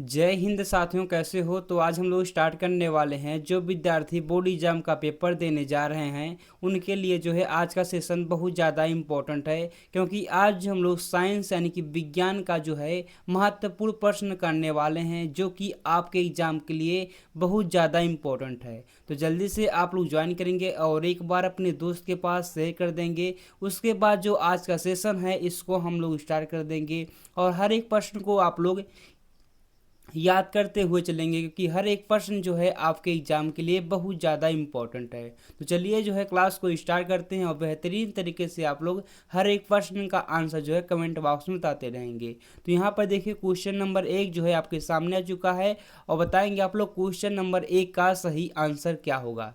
जय हिंद साथियों, कैसे हो। तो आज हम लोग स्टार्ट करने वाले हैं। जो विद्यार्थी बोर्ड एग्जाम का पेपर देने जा रहे हैं उनके लिए जो है आज का सेशन बहुत ज़्यादा इम्पोर्टेंट है, क्योंकि आज हम लोग साइंस यानी कि विज्ञान का जो है महत्वपूर्ण प्रश्न करने वाले हैं, जो कि आपके एग्जाम के लिए बहुत ज़्यादा इम्पोर्टेंट है। तो जल्दी से आप लोग ज्वाइन करेंगे और एक बार अपने दोस्त के पास शेयर कर देंगे। उसके बाद जो आज का सेशन है इसको हम लोग स्टार्ट कर देंगे और हर एक प्रश्न को आप लोग याद करते हुए चलेंगे, क्योंकि हर एक प्रश्न जो है आपके एग्जाम के लिए बहुत ज़्यादा इम्पोर्टेंट है। तो चलिए जो है क्लास को स्टार्ट करते हैं और बेहतरीन तरीके से आप लोग हर एक प्रश्न का आंसर जो है कमेंट बॉक्स में बताते रहेंगे। तो यहाँ पर देखिए क्वेश्चन नंबर 1 जो है आपके सामने आ चुका है और बताएंगे आप लोग क्वेश्चन नंबर 1 का सही आंसर क्या होगा।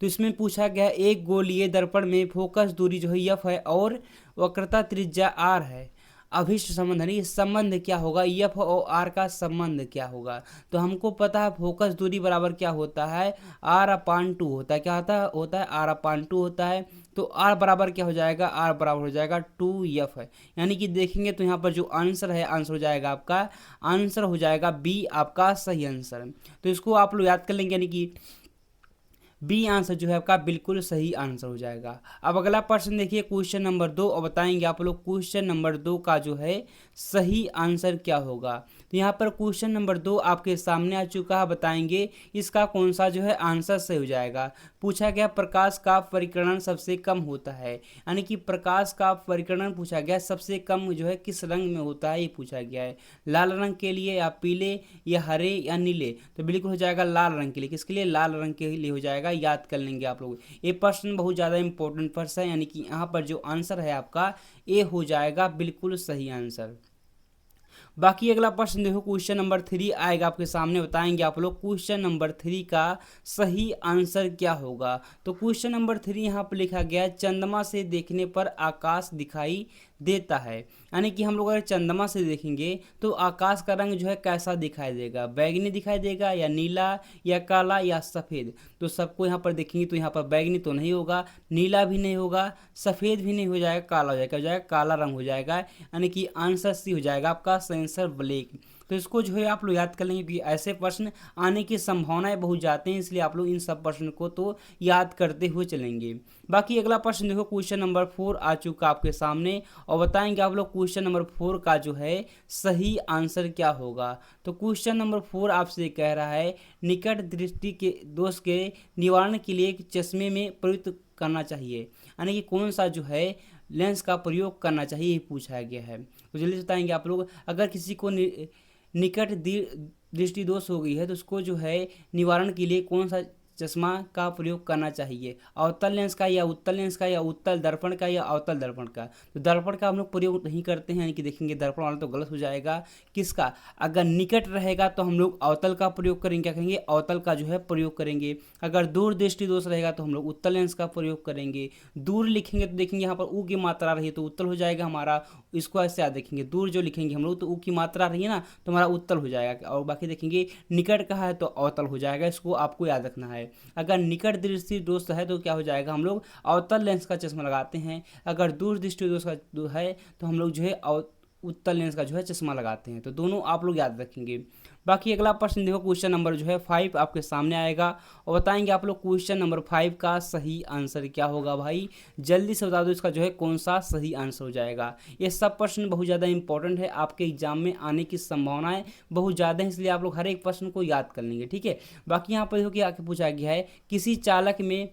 तो इसमें पूछा गया एक गोलीय दर्पण में फोकस दूरी जो है एफ है और वक्रता त्रिज्या आर है। अभिष्ट संबंध यानी संबंध क्या होगा, एफ और आर का संबंध क्या होगा। तो हमको पता है फोकस दूरी बराबर क्या होता है, r/2 होता है। क्या होता है r/2 होता है। तो आर बराबर क्या हो जाएगा, आर बराबर हो जाएगा 2f है। यानी कि देखेंगे तो यहाँ पर जो आंसर है आंसर हो जाएगा आपका, आंसर हो जाएगा बी आपका सही आंसर। तो इसको आप लोग याद कर लेंगे, यानी कि बी आंसर जो है आपका बिल्कुल सही आंसर हो जाएगा। अब अगला प्रश्न देखिए क्वेश्चन नंबर 2 और बताएंगे आप लोग क्वेश्चन नंबर 2 का जो है सही आंसर क्या होगा। तो यहाँ पर क्वेश्चन नंबर 2 आपके सामने आ चुका है, बताएंगे इसका कौन सा जो है आंसर सही हो जाएगा। पूछा गया प्रकाश का परिकरण सबसे कम होता है, यानी कि प्रकाश का परिकरण पूछा गया सबसे कम जो है किस रंग में होता है, ये पूछा गया है। लाल रंग के लिए या पीले या हरे या नीले। तो बिल्कुल हो जाएगा लाल रंग के लिए। किसके लिए, लाल रंग के लिए हो जाएगा। याद कर लेंगे आप लोग। ये प्रश्न बहुत ज़्यादा इंपॉर्टेंट प्रश्न है, यानी कि यहाँ पर जो आंसर है आपका ए हो जाएगा बिल्कुल सही आंसर। बाकी अगला प्रश्न देखो क्वेश्चन नंबर 3 आएगा आपके सामने, बताएंगे आप लोग क्वेश्चन नंबर 3 का सही आंसर क्या होगा। तो क्वेश्चन नंबर 3 यहाँ पर लिखा गया है चंद्रमा से देखने पर आकाश दिखाई देता है। यानी कि हम लोग अगर चंद्रमा से देखेंगे तो आकाश का रंग जो है कैसा दिखाई देगा, बैगनी दिखाई देगा या नीला या काला या सफ़ेद। तो सबको यहाँ पर देखेंगे तो यहाँ पर बैगनी तो नहीं होगा, नीला भी नहीं होगा, सफ़ेद भी नहीं हो जाएगा, काला हो जाएगा। हो जाएगा काला रंग हो जाएगा, यानी कि आंसर सी हो जाएगा आपका सेंसर ब्लैक। तो इसको जो है आप लोग याद कर लेंगे कि ऐसे प्रश्न आने की संभावनाएं बहुत जाते हैं, इसलिए आप लोग इन सब प्रश्न को तो याद करते हुए चलेंगे। बाकी अगला प्रश्न देखो क्वेश्चन नंबर 4 आ चुका आपके सामने और बताएंगे आप लोग क्वेश्चन नंबर 4 का जो है सही आंसर क्या होगा। तो क्वेश्चन नंबर 4 आपसे कह रहा है निकट दृष्टि के दोष के निवारण के लिए चश्मे में प्रयुक्त करना चाहिए, यानी कि कौन सा जो है लेंस का प्रयोग करना चाहिए, ये पूछा गया है। तो जल्दी बताएंगे आप लोग। अगर किसी को निकट दृष्टि दोष हो गई है तो उसको जो है निवारण के लिए कौन सा चश्मा का प्रयोग करना चाहिए, अवतल लेंस का या उत्तल लेंस का या उत्तल दर्पण का या अवतल दर्पण का। तो दर्पण का हम लोग प्रयोग नहीं करते हैं, यानी कि देखेंगे दर्पण वाला तो गलत हो जाएगा। किसका, अगर निकट रहेगा तो हम लोग अवतल का प्रयोग करेंगे, क्या करेंगे, अवतल का जो है प्रयोग करेंगे। अगर दूर दृष्टि दोष रहेगा तो हम लोग उत्तल लेंस का प्रयोग करेंगे। दूर लिखेंगे तो देखेंगे यहाँ पर ऊ की मात्रा रही है तो उत्तल हो जाएगा हमारा। इसको ऐसे याद देखेंगे, दूर जो लिखेंगे हम लोग तो ऊ की मात्रा रही है ना तो हमारा उत्तल हो जाएगा। और बाकी देखेंगे निकट का है तो अवतल हो जाएगा, इसको आपको याद रखना है। अगर निकट दृष्टि दोष है तो क्या हो जाएगा, हम लोग अवतल लेंस का चश्मा लगाते हैं। अगर दूर दृष्टि दोष का है तो हम लोग जो है उत्तल लेंस का जो है चश्मा लगाते हैं। तो दोनों आप लोग याद रखेंगे। बाकी अगला प्रश्न देखो क्वेश्चन नंबर जो है 5 आपके सामने आएगा और बताएंगे आप लोग क्वेश्चन नंबर 5 का सही आंसर क्या होगा। भाई जल्दी से बता दो इसका जो है कौन सा सही आंसर हो जाएगा। ये सब प्रश्न बहुत ज़्यादा इंपॉर्टेंट है, आपके एग्जाम में आने की संभावनाएं बहुत ज़्यादा है, इसलिए आप लोग हर एक प्रश्न को याद कर लेंगे, ठीक है। बाकी यहाँ पर देखो कि आगे पूछा गया है किसी चालक में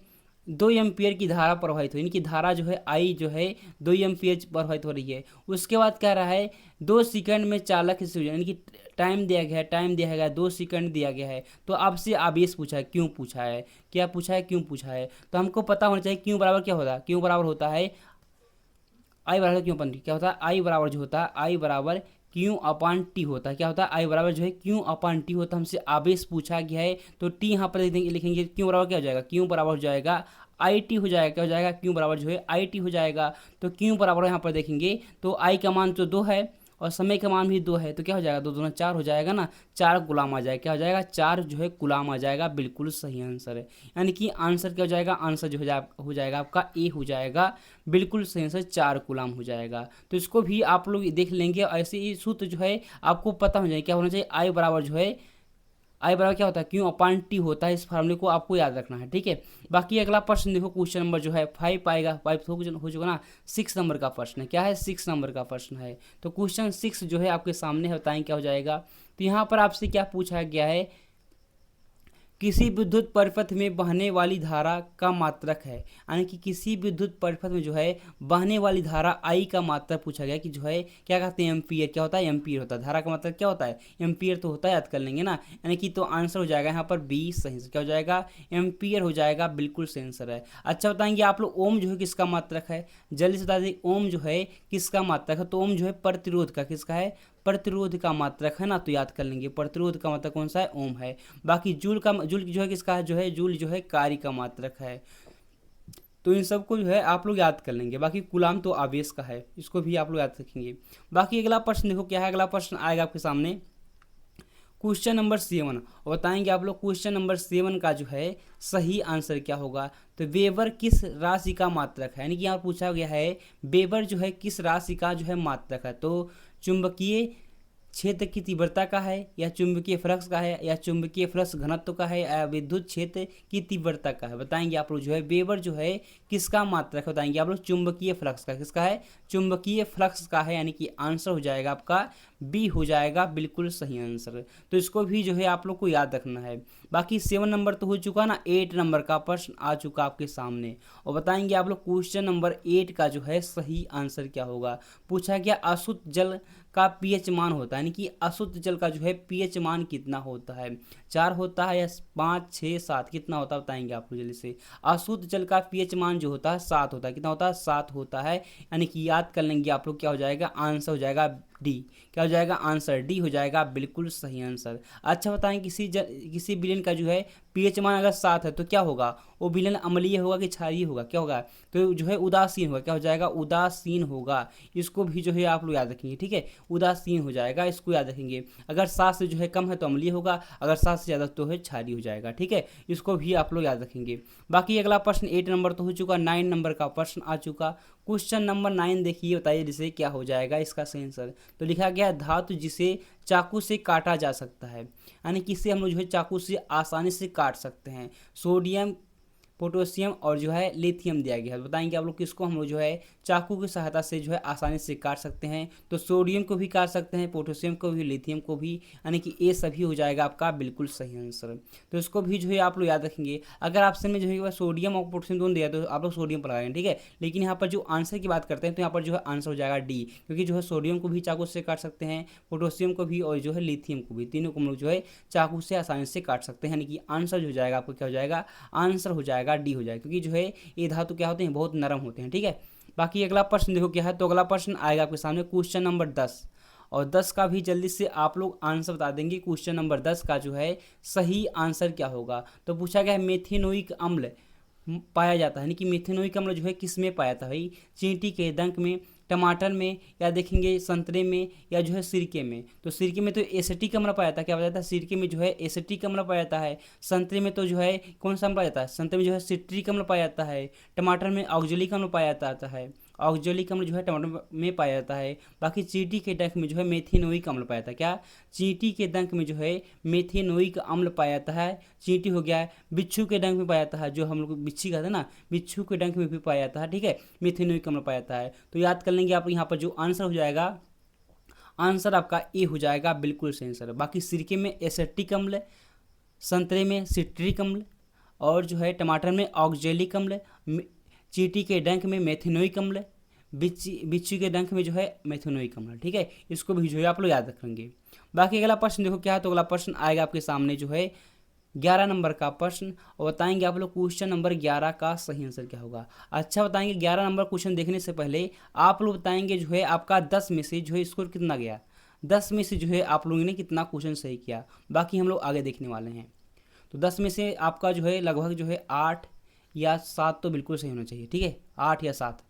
2 एम्पियर की धारा प्रवाहित हो, यानी कि धारा जो है आई जो है 2 एम्पियर प्रवाहित हो रही है। उसके बाद कह रहा है 2 सेकंड में चालक से, यानी कि टाइम दिया गया है, टाइम दिया गया है 2 सेकंड दिया गया है। तो आपसे आवेश पूछा है, क्यों पूछा है, क्या पूछा है, क्यों पूछा है। तो हमको पता होना चाहिए क्यों बराबर क्या होता है, क्यों बराबर होता है आई बराबर क्यों अपन क्या होता है, आई बराबर जो होता है आई बराबर क्यू अपान टी होता है। क्या होता है, आई बराबर जो है क्यू अपान टी होता है। हमसे आवेश पूछा गया है तो टी यहाँ पर लिखेंगे, क्यू बराबर क्या हो जाएगा, क्यू बराबर हो जाएगा आई टी हो जाएगा। क्या हो जाएगा, क्यू बराबर जो है आई टी हो जाएगा। तो क्यू बराबर यहाँ पर देखेंगे तो आई का मान तो 2 है और समय का मान भी 2 है, तो क्या हो जाएगा, 2 दूना 4 हो जाएगा ना, 4 गुलाम आ जाएगा। क्या हो जाएगा, 4 जो है गुलाम आ जाएगा, बिल्कुल सही आंसर है। यानी कि आंसर क्या हो जाएगा, आंसर जो हो जाएगा आपका ए हो जाएगा, बिल्कुल सही आंसर 4 गुलाम हो जाएगा। तो इसको भी आप लोग देख लेंगे, ऐसे ही सूत्र जो है आपको पता हो जाए क्या होना चाहिए, आई बराबर जो है, आई बराबर क्या होता है, क्यों अपान टी होता है, इस फार्मूले को आपको याद रखना है, ठीक है। बाकी अगला प्रश्न देखो, क्वेश्चन नंबर जो है 5 आएगा, 5 हो चुका ना, 6 नंबर का प्रश्न है, क्या है, 6 नंबर का प्रश्न है। तो क्वेश्चन 6 जो है आपके सामने है, बताएं क्या हो जाएगा। तो यहाँ पर आपसे क्या पूछा गया है, किसी विद्युत परिपथ में बहने वाली धारा का मात्रक है, यानी कि किसी विद्युत परिपथ में जो है बहने वाली धारा आई का मात्रक पूछा गया कि जो है क्या कहते हैं, एम्पीयर। क्या होता है, एम्पीयर होता है। धारा का मतलब क्या होता है, एम्पीयर तो होता है, याद कर लेंगे ना। यानी कि तो आंसर हो जाएगा यहाँ पर बी सही से, क्या हो जाएगा, एम्पीयर हो जाएगा, बिल्कुल सही आंसर है। अच्छा बताएंगे आप लोग, ओम जो है किसका मात्रक है, जल्दी से बता दें, ओम जो है किसका मात्रक है। तो ओम जो है प्रतिरोध का, किसका है, प्रतिरोध का मात्रक है ना, तो याद कर लेंगे, प्रतिरोध का मात्रक कौन सा है, ओम है। बाकी जूल जो है किसका है, जो है जूल जो है कार्य का मात्रक है। तो इन सबको जो है आप लोग याद कर लेंगे। बाकी गुलाम तो आवेश का है, इसको भी आप लोग याद रखेंगे। बाकी अगला प्रश्न देखो क्या है, अगला प्रश्न आएगा आपके सामने क्वेश्चन नंबर 7, और बताएंगे आप लोग क्वेश्चन नंबर 7 का जो है सही आंसर क्या होगा। तो वेबर किस राशि का मात्रक है, यानी कि यहाँ पूछा गया है वेबर जो है किस राशि का जो है मात्रक है। तो चुंबकीय क्षेत्र की तीव्रता का है, या चुंबकीय फ्लक्स का है, या चुंबकीय फ्लक्स घनत्व का है, या विद्युत क्षेत्र की तीव्रता का है। बताएंगे आप लोग जो है वेबर जो है किसका मात्रक है, बताएंगे आप लोग चुंबकीय फ्लक्स का, किसका है, चुंबकीय फ्लक्स का है। यानी कि आंसर हो जाएगा आपका बी हो जाएगा, बिल्कुल सही आंसर। तो इसको भी जो है आप लोग को याद रखना है। बाकी 7 नंबर तो हो चुका ना, 8 नंबर का प्रश्न आ चुका आपके सामने, और बताएंगे आप लोग क्वेश्चन नंबर 8 का जो है सही आंसर क्या होगा। पूछा गया अशुद्ध जल का पीएच मान होता है, यानी कि अशुद्ध जल का जो है पीएच मान कितना होता है, 4 होता है या 5, 6, 7, कितना होता है बताएंगे आप लोग जल्दी से। अशुद्ध जल का पीएच मान जो होता है 7 होता है, कितना होता है, 7 होता है। यानी कि याद कर लेंगे आप लोग, क्या हो जाएगा, आंसर हो जाएगा डी। क्या हो जाएगा, आंसर डी हो जाएगा, बिल्कुल सही आंसर। अच्छा बताएं, किसी विलेन का जो है पीएच मान अगर 7 है तो क्या होगा, वो विलेन अम्लीय होगा कि क्षारीय होगा, क्या होगा, तो जो है उदासीन होगा। क्या हो जाएगा, उदासीन होगा। इसको भी जो है आप लोग याद रखेंगे, ठीक है, उदासीन हो जाएगा, इसको याद रखेंगे। अगर 7 से जो है कम है तो अम्लीय होगा, अगर 7 से ज़्यादा तो है क्षारीय हो जाएगा, ठीक है, इसको भी आप लोग याद रखेंगे। बाकी अगला प्रश्न 8 नंबर तो हो चुका, 9 नंबर का प्रश्न आ चुका। क्वेश्चन नंबर 9 देखिए, बताइए जिसे क्या हो जाएगा इसका सही आंसर। तो लिखा गया धातु जिसे चाकू से काटा जा सकता है, यानी कि इसे हम लोग जो है चाकू से आसानी से काट सकते हैं। सोडियम, पोटेशियम और जो है लिथियम दिया गया है। बताएंगे आप लोग किसको हम लोग जो है चाकू की सहायता से जो है आसानी से काट सकते हैं। तो सोडियम को भी काट सकते हैं, पोटेशियम को भी, लिथियम को भी, यानी कि ये सभी हो जाएगा आपका बिल्कुल सही आंसर। तो इसको भी जो है आप लोग याद रखेंगे। अगर आपसे में जो है सोडियम और पोटेशियम दोनों दिया तो आप लोग सोडियम पर लगाएंगे, ठीक है। लेकिन यहाँ पर जो आंसर की बात करते हैं तो यहाँ पर जो है आंसर हो जाएगा डी, क्योंकि जो है सोडियम को भी चाकू से काट सकते हैं, पोटेशियम को भी और जो है लिथियम को भी, तीनों को हम लोग जो है चाकू से आसानी से काट सकते हैं। यानी कि आंसर जो हो जाएगा आपको क्या हो जाएगा, आंसर हो जाएगा डी हो जाएगा, क्योंकि जो है ये धातु क्या होते हैं, बहुत नरम होते हैं, ठीक है। बाकी अगला प्रश्न देखो क्या है। तो अगला प्रश्न आएगा आपके सामने क्वेश्चन नंबर 10, और 10 का भी जल्दी से आप लोग आंसर बता देंगे। क्वेश्चन नंबर 10 का जो है सही आंसर क्या होगा। तो पूछा गया है मेथेनोइक अम्ल पाया जाता है, यानी कि मेथेनोइक अम्ल जो है किस में पाया जाता है भाई, चींटी के डंक में, टमाटर में, या देखेंगे संतरे में, या जो है सिरके में। तो सिरके में तो एसिटिक अम्ल पाया जाता है, क्या पाया जाता है, सिरके में जो है एसिटिक अम्ल पाया जाता है। संतरे में तो जो है कौन सा अम्ल पाया जाता है, संतरे में जो है सिट्रिक अम्ल पाया जाता है। टमाटर में ऑक्जेलिक अम्ल पाया जाता है, ऑक्जेलिक अम्ल जो है टमाटर में पाया जाता है। बाकी चींटी के डंक में जो है मेथेनोइक अम्ल पाया जाता है, क्या, चींटी के डंक में जो है मेथेनोइक अम्ल पाया जाता है। चींटी हो गया है, बिच्छू के डंक में पाया जाता है, जो हम लोग बिच्छी कहते हैं ना, बिच्छू के डंक में भी पाया जाता है, ठीक है, मेथेनोइक अम्ल पाया जाता है। तो याद कर लेंगे आप, यहाँ पर जो आंसर हो जाएगा, आंसर आपका ए हो जाएगा, बिल्कुल सही आंसर। बाकी सिरके में एसिटिक अम्ल, संतरे में सिट्रिक अम्ल, और जो है टमाटर में ऑक्जेलिक अम्ल, चींटी के डंक में मेथेनोइक अम्ल, बिच्छू के डंक में जो है मेथेनोइक अम्ल, ठीक है, इसको भी जो है आप लोग याद रखेंगे। बाकी अगला प्रश्न देखो क्या है। तो अगला प्रश्न आएगा आपके सामने जो है 11 नंबर का प्रश्न, और बताएंगे आप लोग क्वेश्चन नंबर 11 का सही आंसर क्या होगा। अच्छा बताएंगे 11 नंबर क्वेश्चन देखने से पहले आप लोग बताएंगे जो है आपका 10 में से जो है स्कोर कितना गया, 10 में से जो है आप लोगों ने कितना क्वेश्चन सही किया। बाकी हम लोग आगे देखने वाले हैं। तो 10 में से आपका जो है लगभग जो है 8 या 7 तो बिल्कुल सही होना चाहिए, ठीक है, 8 या 7।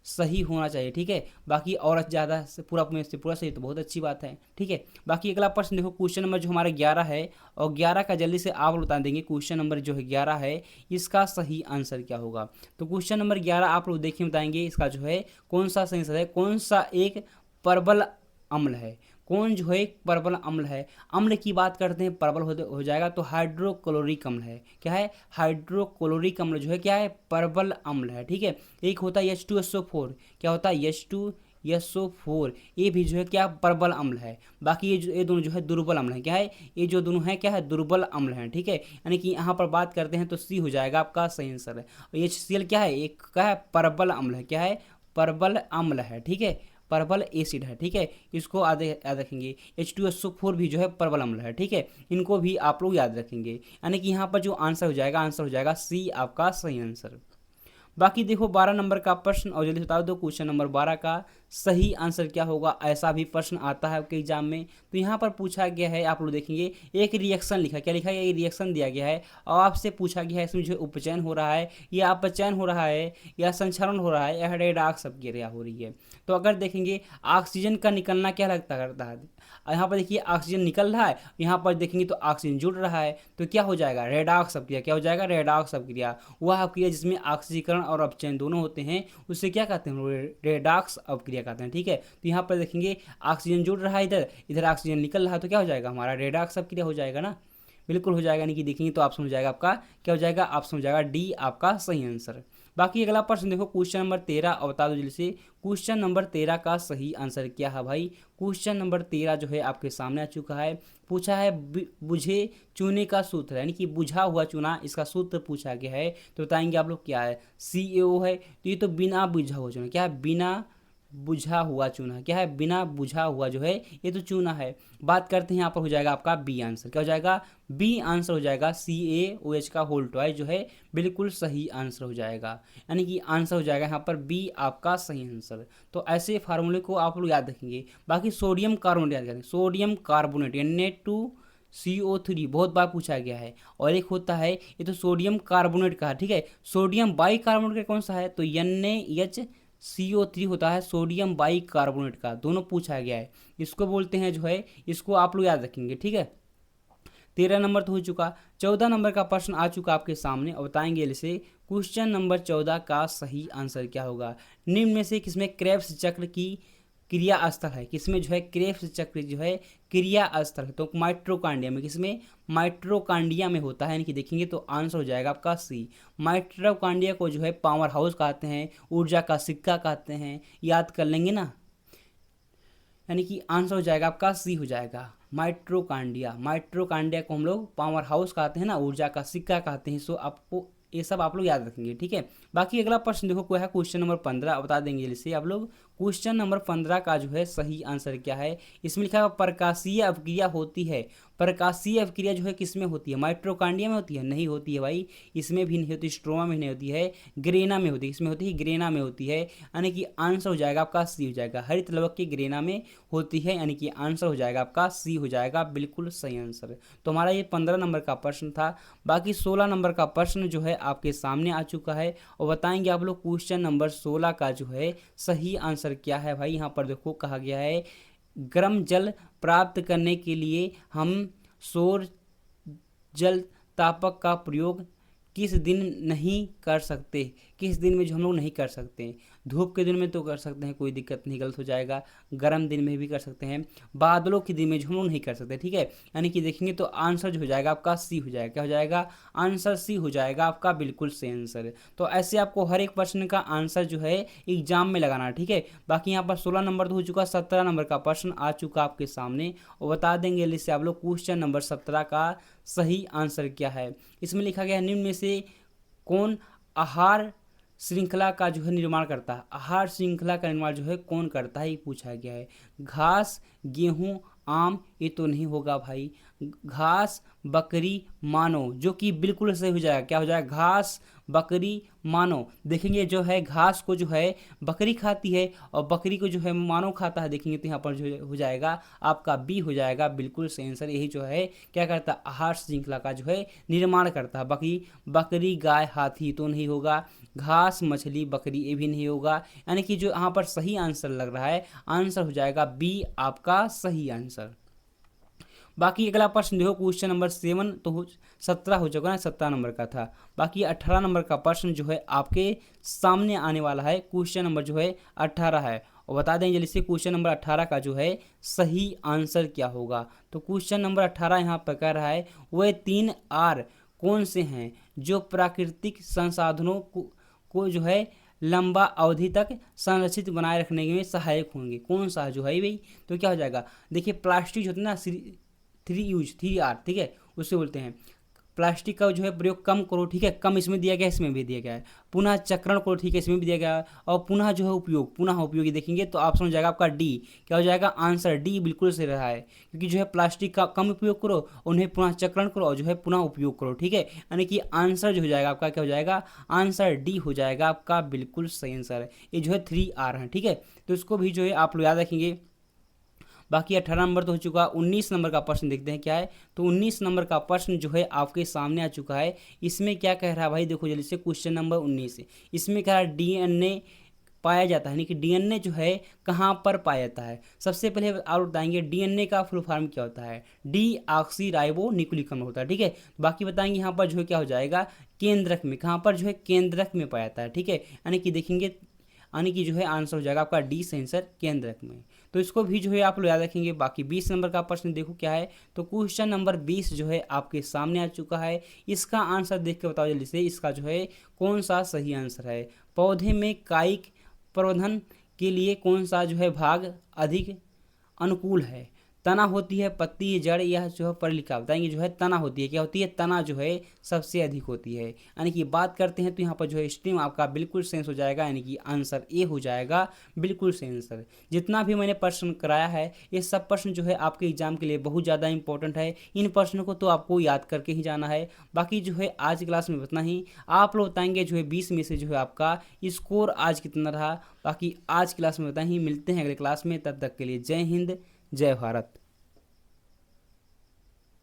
सही होना चाहिए, ठीक है। बाकी और ज़्यादा से पूरा में से पूरा सही तो बहुत अच्छी बात है, ठीक है। बाकी अगला प्रश्न देखो, क्वेश्चन नंबर जो हमारा 11 है, और 11 का जल्दी से आप लोग बता देंगे क्वेश्चन नंबर जो है 11 है, इसका सही आंसर क्या होगा। तो क्वेश्चन नंबर 11 आप लोग देखिए बताएंगे इसका जो है कौन सा सही आंसर है, कौन सा एक प्रबल अम्ल है, कौन जो है एक प्रबल अम्ल है। अम्ल की बात करते हैं प्रबल हो जाएगा तो हाइड्रोक्लोरिक अम्ल है, क्या है, हाइड्रोक्लोरिक अम्ल जो है क्या है, प्रबल अम्ल है, ठीक है। एक होता है H2SO4, क्या होता है H2SO4, ये भी जो है क्या प्रबल अम्ल है। बाकी ये दोनों जो है दुर्बल अम्ल है, क्या है, ये जो दोनों है क्या है, दुर्बल अम्ल है, ठीक है। यानी कि यहाँ पर बात करते हैं तो सी हो जाएगा आपका सही आंसर है। और HCl क्या है, एक क्या है, प्रबल अम्ल है, क्या है, प्रबल अम्ल है, ठीक है, प्रबल एसिड है, ठीक है। इसको याद रखेंगे। H2SO4 भी जो है प्रबल अम्ल है, ठीक है। इनको भी आप लोग याद रखेंगे, यानी कि यहाँ पर जो आंसर हो जाएगा सी आपका सही आंसर। बाकी देखो 12 नंबर का प्रश्न, और जल्दी बता दो क्वेश्चन नंबर 12 का सही आंसर क्या होगा। ऐसा भी प्रश्न आता है आपके एग्जाम में। तो यहाँ पर पूछा गया है, आप लोग देखेंगे एक रिएक्शन लिखा, क्या लिखा है, ये रिएक्शन दिया गया है और आपसे पूछा गया है इसमें जो उपचयन हो रहा है या अपचयन हो रहा है या संचरण हो रहा है या रेडॉक्स अभिक्रिया हो रही है। तो अगर देखेंगे ऑक्सीजन का निकलना क्या लगता करता है, यहाँ पर देखिए ऑक्सीजन निकल रहा है, यहाँ पर देखेंगे तो ऑक्सीजन जुड़ रहा है, तो क्या हो जाएगा, रेडॉक्स अभिक्रिया, क्या हो जाएगा, रेडॉक्स अभिक्रिया। वह अभिक्रिया जिसमें ऑक्सीकरण और अपचयन दोनों होते हैं उसे क्या कहते हैं, रेडॉक्स अभिक्रिया कहते हैं, ठीक है। तो यहाँ पर देखेंगे ऑक्सीजन जुड़ रहा है, इधर इधर ऑक्सीजन निकल रहा है, तो क्या हो जाएगा, हमारा रेडॉक्स अभिक्रिया हो जाएगा ना, बिल्कुल हो जाएगा। यानी कि देखेंगे तो ऑप्शन हो जाएगा आपका, क्या हो जाएगा, ऑप्शन हो जाएगा डी आपका सही आंसर। बाकी अगला प्रश्न देखो क्वेश्चन नंबर 13, और बता दो जल्दी से क्वेश्चन नंबर 13 का सही आंसर क्या है भाई। क्वेश्चन नंबर 13 जो है आपके सामने आ चुका है। पूछा है बुझे चूने का सूत्र, यानी कि बुझा हुआ चूना, इसका सूत्र पूछा गया है। तो बताएंगे आप लोग क्या है, CaO है। तो ये तो बिना बुझा हुआ चूना, क्या है, बिना बुझा हुआ चूना, क्या है, बिना बुझा हुआ जो है ये तो चूना है। बात करते हैं यहाँ पर हो जाएगा आपका बी आंसर, क्या हो जाएगा, बी आंसर हो जाएगा, CaOH का होल ट्वाइस जो है बिल्कुल सही आंसर हो जाएगा। यानी कि आंसर हो जाएगा यहाँ पर बी आपका सही आंसर। तो ऐसे फार्मूले को आप लोग याद रखेंगे। बाकी सोडियम कार्बोनेट याद करेंगे, सोडियम कार्बोनेट Na2CO3 बहुत बार पूछा गया है। और एक होता है ये तो सोडियम कार्बोनेट का, ठीक है। सोडियम बाई कार्बोनेट का कौन सा है, तो NaHCO3 होता है सोडियम बाई कार्बोनेट का, दोनों पूछा गया है। इसको बोलते हैं जो है, इसको आप लोग याद रखेंगे, ठीक है। 13 नंबर तो हो चुका। 14 नंबर का प्रश्न आ चुका आपके सामने, और बताएंगे इसे क्वेश्चन नंबर 14 का सही आंसर क्या होगा। निम्न में से किसमें क्रेब्स चक्र की क्रिया स्थल है, किसमें जो है क्रेब्स चक्र जो है क्रिया स्थल है, तो माइट्रोकांडिया में, किसमें, माइट्रोकांडिया में होता है। यानी कि देखेंगे तो आंसर हो जाएगा आपका सी। माइट्रोकांडिया को जो है पावर हाउस कहते हैं, ऊर्जा का सिक्का कहते हैं, याद कर लेंगे ना। यानी कि आंसर हो जाएगा आपका सी हो जाएगा, माइट्रोकांडिया। माइट्रोकांडिया को हम लोग पावर हाउस कहते हैं ना, ऊर्जा का सिक्का कहते हैं। सो आपको ये सब आप लोग याद रखेंगे, ठीक है। बाकी अगला प्रश्न देखो क्या है, क्वेश्चन नंबर 15 बता देंगे जैसे आप लोग। क्वेश्चन नंबर 15 का जो है सही आंसर क्या है। इसमें लिखा है प्रकाशीय अभिक्रिया होती है। प्रकाशीय अभिक्रिया जो है किसमें होती है, माइट्रोकांडिया में होती है, नहीं होती है भाई, इसमें भी नहीं होती, स्ट्रोमा में नहीं होती है, ग्रेना में होती है, इसमें होती है, ग्रेना में होती है। यानी कि आंसर हो जाएगा आपका सी हो जाएगा, हरित लवक की ग्रेना में होती है। यानी कि आंसर हो जाएगा आपका सी हो जाएगा, बिल्कुल सही आंसर। तो हमारा ये 15 नंबर का प्रश्न था। बाकी 16 नंबर का प्रश्न जो है आपके सामने आ चुका है, और बताएंगे आप लोग क्वेश्चन नंबर 16 का जो है सही आंसर क्या है भाई। यहाँ पर देखो कहा गया है गर्म जल प्राप्त करने के लिए हम सौर जल तापक का प्रयोग किस दिन नहीं कर सकते, किस दिन में जो हम लोग नहीं कर सकते। धूप के दिन में तो कर सकते हैं, कोई दिक्कत नहीं, गलत हो जाएगा। गर्म दिन में भी कर सकते हैं, बादलों के दिन में जो हम लोग नहीं कर सकते, ठीक है। यानी कि देखेंगे तो आंसर जो हो जाएगा आपका सी हो जाएगा, क्या हो जाएगा, आंसर सी हो जाएगा आपका, बिल्कुल सही आंसर। तो ऐसे आपको हर एक प्रश्न का आंसर जो है एग्जाम में लगाना, ठीक है। बाकी यहाँ पर 16 नंबर तो हो चुका, 17 नंबर का प्रश्न आ चुका आपके सामने, और बता देंगे इससे आप लोग क्वेश्चन नंबर 17 का सही आंसर क्या है। इसमें लिखा गया है निम्न में से कौन आहार श्रृंखला का जो है निर्माण करता है। आहार श्रृंखला का निर्माण जो है कौन करता है, ये पूछा गया है। घास, गेहूं, आम ये तो नहीं होगा भाई। घास बकरी मानो, जो कि बिल्कुल सही हो जाएगा। क्या हो जाएगा? घास बकरी मानो। देखेंगे जो है घास को जो है बकरी खाती है और बकरी को जो है मानव खाता है। देखेंगे तो यहाँ पर जो हो जाएगा आपका बी हो जाएगा बिल्कुल सही आंसर। यही जो है क्या करता है? आहार श्रृंखला का जो है निर्माण करता है। बकरी गाय हाथी तो नहीं होगा। घास मछली बकरी ये भी नहीं होगा। यानी कि जो यहाँ पर सही आंसर लग रहा है, आंसर हो जाएगा बी आपका सही आंसर। बाकी अगला प्रश्न देखो, क्वेश्चन नंबर 7 तो 17 हो चुका ना, 17 नंबर का था। बाकी 18 नंबर का प्रश्न जो है आपके सामने आने वाला है। क्वेश्चन नंबर जो है 18 है, और बता दें जल्दी से क्वेश्चन नंबर 18 का जो है सही आंसर क्या होगा। तो क्वेश्चन नंबर 18 यहाँ पर कह रहा है वह 3 आर कौन से हैं जो प्राकृतिक संसाधनों को जो है लंबा अवधि तक संरक्षित बनाए रखने में सहायक होंगे। कौन सा जो है भाई? तो क्या हो जाएगा? देखिए प्लास्टिक जो होता है ना, 3R, ठीक है, उसे बोलते हैं। प्लास्टिक का जो है प्रयोग कम करो, ठीक है, कम इसमें दिया गया है, इसमें भी दिया गया है। पुनः चक्रण करो, ठीक है, इसमें भी दिया गया है। और पुनः जो है उपयोग, पुनः उपयोगी देखेंगे तो ऑप्शन हो जाएगा आपका डी। क्या हो जाएगा? आंसर डी बिल्कुल सही रहा है, क्योंकि जो है प्लास्टिक का कम उपयोग करो, उन्हें पुनः चक्रण करो और जो है पुनः उपयोग करो, ठीक है। यानी कि आंसर जो हो जाएगा आपका क्या हो जाएगा? आंसर डी हो जाएगा आपका बिल्कुल सही आंसर। ये जो है 3R है, ठीक है, तो इसको भी जो है आप लोग याद रखेंगे। बाकी 18 नंबर तो हो चुका। 19 नंबर का प्रश्न देखते हैं क्या है। तो 19 नंबर का प्रश्न जो है आपके सामने आ चुका है। इसमें क्या कह रहा है भाई? देखो जल्दी से क्वेश्चन नंबर 19 है। इसमें कह रहा है डीएनए पाया जाता है, यानी कि डीएनए जो है कहाँ पर पाया जाता है। सबसे पहले आप बताएंगे डीएनए का फुल फॉर्म क्या होता है। डी ऑक्सी राइबो न्यूक्लिक अम्ल होता है, ठीक है। बाकी बताएंगे यहाँ पर जो है क्या हो जाएगा? केंद्रक में। कहाँ पर जो है? केंद्रक में पाया जाता है, ठीक है। यानी कि देखेंगे, यानी कि जो है आंसर हो जाएगा आपका डी सही आंसर, केंद्रक में। तो इसको भी जो है आप लोग याद रखेंगे। बाकी 20 नंबर का प्रश्न देखो क्या है। तो क्वेश्चन नंबर 20 जो है आपके सामने आ चुका है। इसका आंसर देख के बताओ जल्दी से, इसका जो है कौन सा सही आंसर है। पौधे में कायिक प्रवर्धन के लिए कौन सा जो है भाग अधिक अनुकूल है? तना होती है, पत्ती, जड़, या जो है पढ़ लिखा बताएंगे। जो है तना होती है। क्या होती है? तना जो है सबसे अधिक होती है। यानी कि बात करते हैं तो यहाँ पर जो है स्ट्रीम आपका बिल्कुल सेंस हो जाएगा, यानी कि आंसर ए हो जाएगा बिल्कुल सही आंसर। जितना भी मैंने प्रश्न कराया है ये सब प्रश्न जो है आपके एग्जाम के लिए बहुत ज़्यादा इंपॉर्टेंट है। इन प्रश्नों को तो आपको याद करके ही जाना है। बाकी जो है आज क्लास में इतना ही। आप लोग बताएंगे जो है 20 में से जो है आपका स्कोर आज कितना रहा। बाकी आज क्लास में इतना ही। मिलते हैं अगले क्लास में, तब तक के लिए जय हिंद जय भारत।